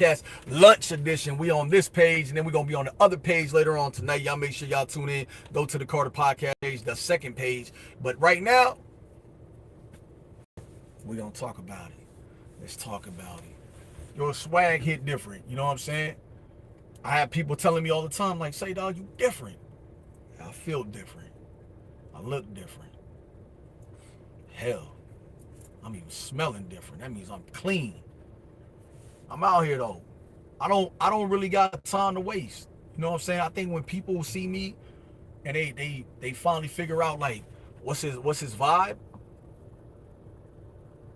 Podcast Lunch Edition. We on this page, and then we're gonna be on the other page later on tonight. Y'all make sure y'all tune in. Go to the Carter Podcast page, the second page. But right now, we're gonna talk about it. Let's talk about it. Your swag hit different. You know what I'm saying? I have people telling me all the time, like, say, dog, you different. I feel different. I look different. Hell, I'm even smelling different. That means I'm clean. I'm out here though. I don't really got time to waste. You know what I'm saying? I think when people see me and they finally figure out like what's his vibe,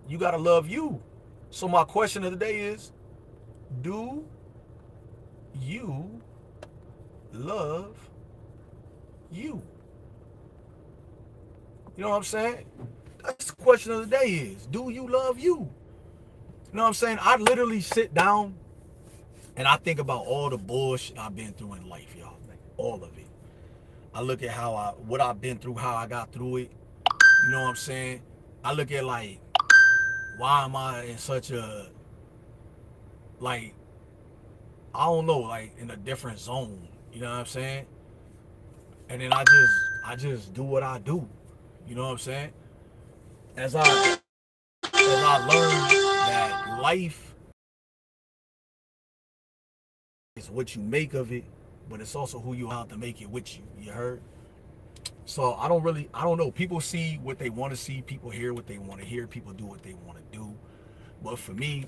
you gotta love you. So my question of the day is, do you love you? You know what I'm saying? That's the question of the day is, do you love you? You know what I'm saying? I literally sit down and I think about all the bullshit I've been through in life, y'all. Like all of it. I look at what I've been through, how I got through it. You know what I'm saying? I look at like, why am I in such a, like, I don't know, like in a different zone. You know what I'm saying? And then I just do what I do. You know what I'm saying? As I learned that life is what you make of it, but it's also who you have to make it with you. You heard? So I don't know. People see what they want to see. People hear what they want to hear. People do what they want to do. But for me,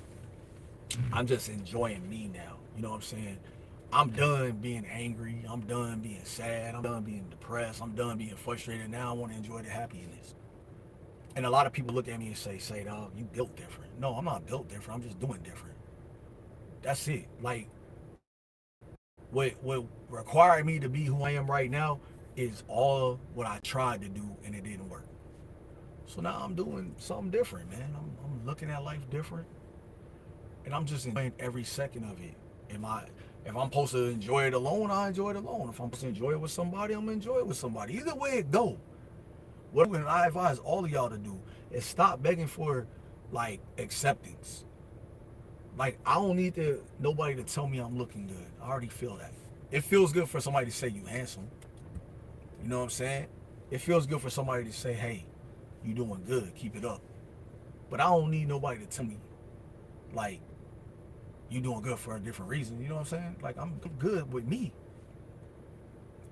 I'm just enjoying me now. You know what I'm saying? I'm done being angry. I'm done being sad. I'm done being depressed. I'm done being frustrated. Now I want to enjoy the happiness. And a lot of people look at me and say, dog, you built different. No, I'm not built different. I'm just doing different. That's it. Like, what required me to be who I am right now is all what I tried to do and it didn't work. So now I'm doing something different, man. I'm looking at life different, and I'm just enjoying every second of it. If I'm supposed to enjoy it alone, I enjoy it alone. If I'm supposed to enjoy it with somebody, I'm gonna enjoy it with somebody. Either way it go. What I advise all of y'all to do is stop begging for like acceptance. Like I don't need nobody to tell me I'm looking good. I already feel that. It feels good for somebody to say you handsome. You know what I'm saying? It feels good for somebody to say, hey, you doing good, keep it up. But I don't need nobody to tell me like you doing good for a different reason. You know what I'm saying? Like I'm good with me.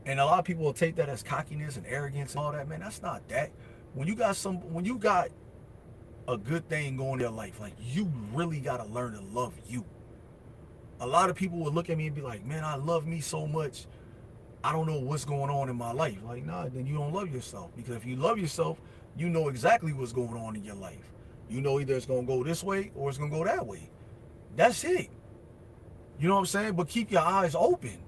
And a lot of people will take that as cockiness and arrogance and all that. Man, that's not that. When you got a good thing going in your life, like you really gotta learn to love you. A lot of people will look at me and be like, man, I love me so much. I don't know what's going on in my life. Like, nah, then you don't love yourself. Because if you love yourself, you know exactly what's going on in your life. You know either it's gonna go this way or it's gonna go that way. That's it. You know what I'm saying? But keep your eyes open.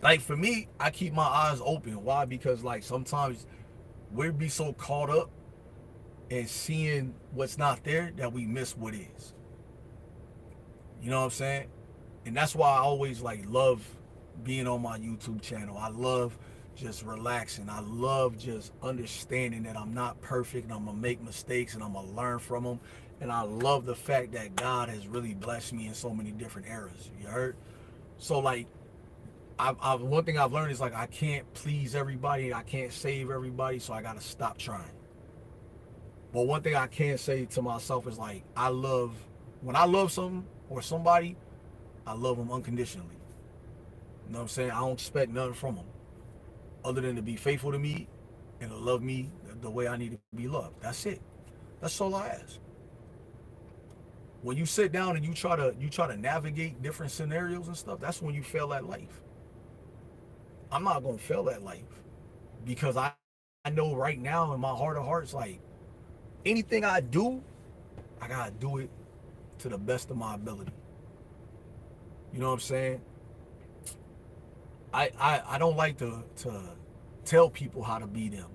Like for me, I keep my eyes open. Why? Because like sometimes we'll be so caught up in seeing what's not there that we miss what is. You know what I'm saying? And that's why I always like love being on my YouTube channel. I love just relaxing. I love just understanding that I'm not perfect and I'm gonna make mistakes and I'm gonna learn from them. And I love the fact that God has really blessed me in so many different eras. You heard? So like, one thing I've learned is like I can't please everybody. I can't save everybody. So I gotta stop trying. But one thing I can say to myself is like when I love something or somebody, I love them unconditionally. You know what I'm saying? I don't expect nothing from them other than to be faithful to me and to love me the way I need to be loved. That's it. That's all I ask. When you sit down and you try to navigate different scenarios and stuff, that's when you fail at life. I'm not gonna fail at life because I know right now in my heart of hearts, like anything I do, I gotta do it to the best of my ability. You know what I'm saying? I don't like to tell people how to be them.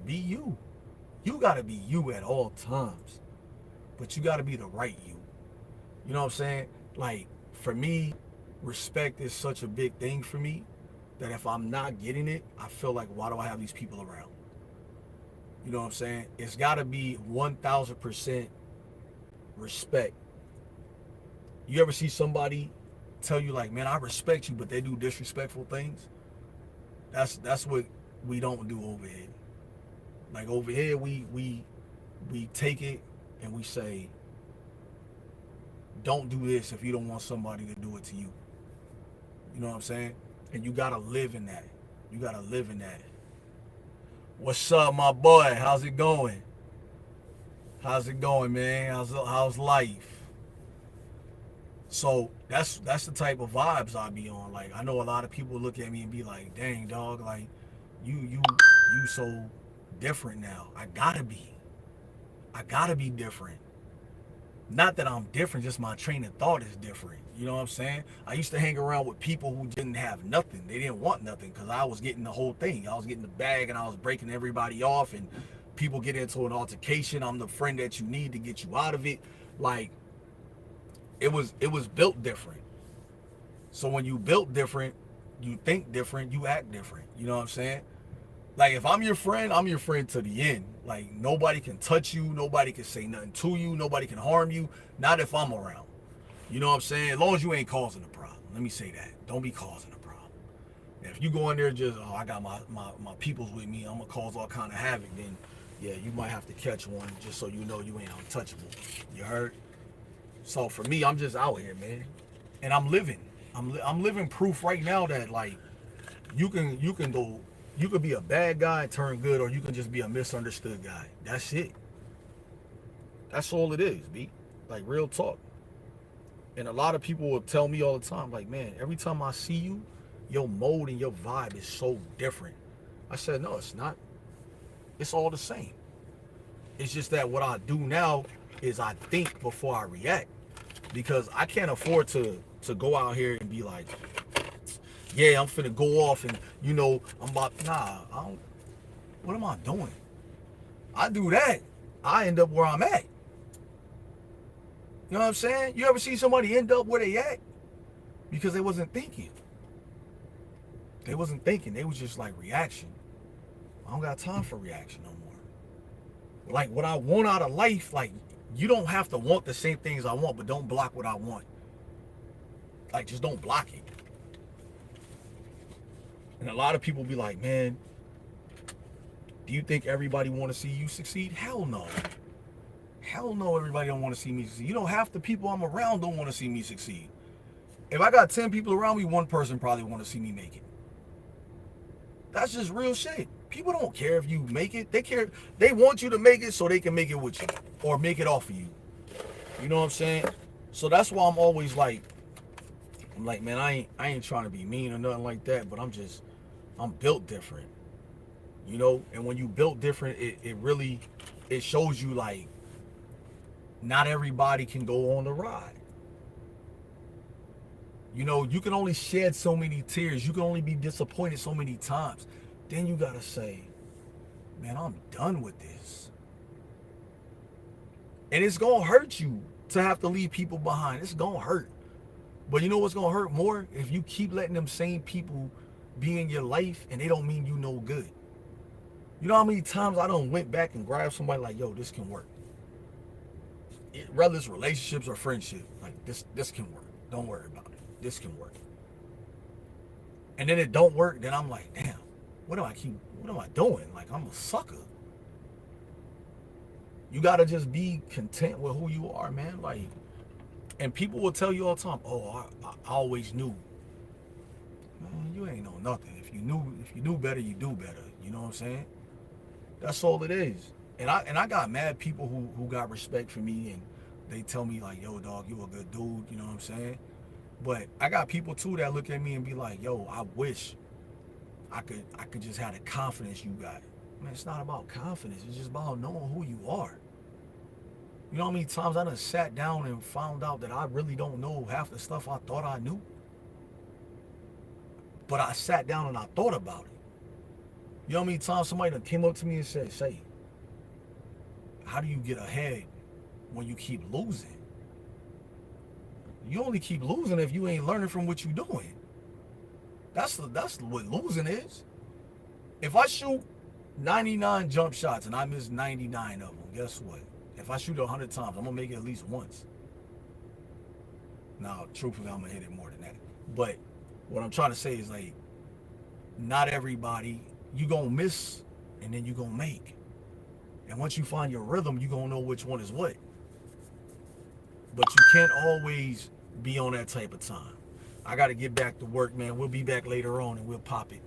Be you. You gotta be you at all times. But you gotta be the right you. You know what I'm saying? Like for me, respect is such a big thing for me that if I'm not getting it, I feel like why do I have these people around? You know what I'm saying? It's gotta be 1000% respect. You ever see somebody tell you like, man, I respect you, but they do disrespectful things? That's what we don't do over here. Like over here, we take it and we say, don't do this if you don't want somebody to do it to you. You know what I'm saying? And you gotta live in that. You gotta live in that. What's up, my boy? How's it going? How's it going, man? How's life? So that's the type of vibes I be on. Like I know a lot of people look at me and be like, dang dog, like you so different now. I gotta be. I gotta be different. Not that I'm different, just my train of thought is different. You know what I'm saying? I used to hang around with people who didn't have nothing. They didn't want nothing because I was getting the whole thing. I was getting the bag and I was breaking everybody off, and people get into an altercation. I'm the friend that you need to get you out of it. Like it was built different. So when you built different, you think different, you act different. You know what I'm saying? Like if I'm your friend to the end. Like nobody can touch you, nobody can say nothing to you, nobody can harm you. Not if I'm around. You know what I'm saying? As long as you ain't causing a problem. Let me say that. Don't be causing a problem. If you go in there just, oh, I got my peoples with me, I'm gonna cause all kind of havoc, then yeah, you might have to catch one just so you know you ain't untouchable. You heard? So for me, I'm just out here, man. And I'm living. I'm living proof right now that like you can go, you could be a bad guy and turn good, or you can just be a misunderstood guy. That's it. That's all it is, B. Like real talk. And a lot of people will tell me all the time, like, man, every time I see you, your mode and your vibe is so different. I said, no, it's not. It's all the same. It's just that what I do now is I think before I react. Because I can't afford to go out here and be like, yeah, I'm finna go off and, you know, I'm about, nah, I don't, what am I doing? I do that, I end up where I'm at. You know what I'm saying? You ever see somebody end up where they at? Because they wasn't thinking. They wasn't thinking. They was just like reaction. I don't got time for reaction no more. Like what I want out of life, like you don't have to want the same things I want, but don't block what I want. Like just don't block it. And a lot of people be like, man, do you think everybody want to see you succeed? Hell no. Hell no, everybody don't want to see me succeed. You know, half the people I'm around don't want to see me succeed. If I got 10 people around me, one person probably want to see me make it. That's just real shit. People don't care if you make it. They want you to make it so they can make it with you or make it off of you. You know what I'm saying? So that's why I'm always like, man, I ain't trying to be mean or nothing like that, but I'm built different. You know, and when you built different, it shows you like not everybody can go on the ride. You know, you can only shed so many tears. You can only be disappointed so many times. Then you gotta say, man, I'm done with this. And it's gonna hurt you to have to leave people behind. It's gonna hurt. But you know what's gonna hurt more? If you keep letting them same people be in your life and they don't mean you no good. You know how many times I done went back and grabbed somebody like, yo, this can work. Whether it's relationships or friendship, like this can work. Don't worry about it. This can work. And then it don't work, then I'm like, damn, what am I doing? Like I'm a sucker. You gotta just be content with who you are, man. Like, and people will tell you all the time, oh, I always knew. Man, you ain't know nothing. If you knew better, you do better. You know what I'm saying? That's all it is. And I got mad people who got respect for me and they tell me like, yo, dog, you a good dude, you know what I'm saying? But I got people too that look at me and be like, yo, I wish I could just have the confidence you got. Man, it's not about confidence. It's just about knowing who you are. You know how many times I done sat down and found out that I really don't know half the stuff I thought I knew? But I sat down and I thought about it. You know how many times somebody done came up to me and said, say, how do you get ahead when you keep losing? You only keep losing if you ain't learning from what you're doing. That's what losing is. If I shoot 99 jump shots and I miss 99 of them, guess what? If I shoot 100 times, I'm gonna make it at least once. Now, truthfully, I'm gonna hit it more than that. But what I'm trying to say is like, not everybody, you gonna miss, and then you gonna make. And once you find your rhythm, you gonna know which one is what. But you can't always be on that type of time. I got to get back to work, man. We'll be back later on and we'll pop it.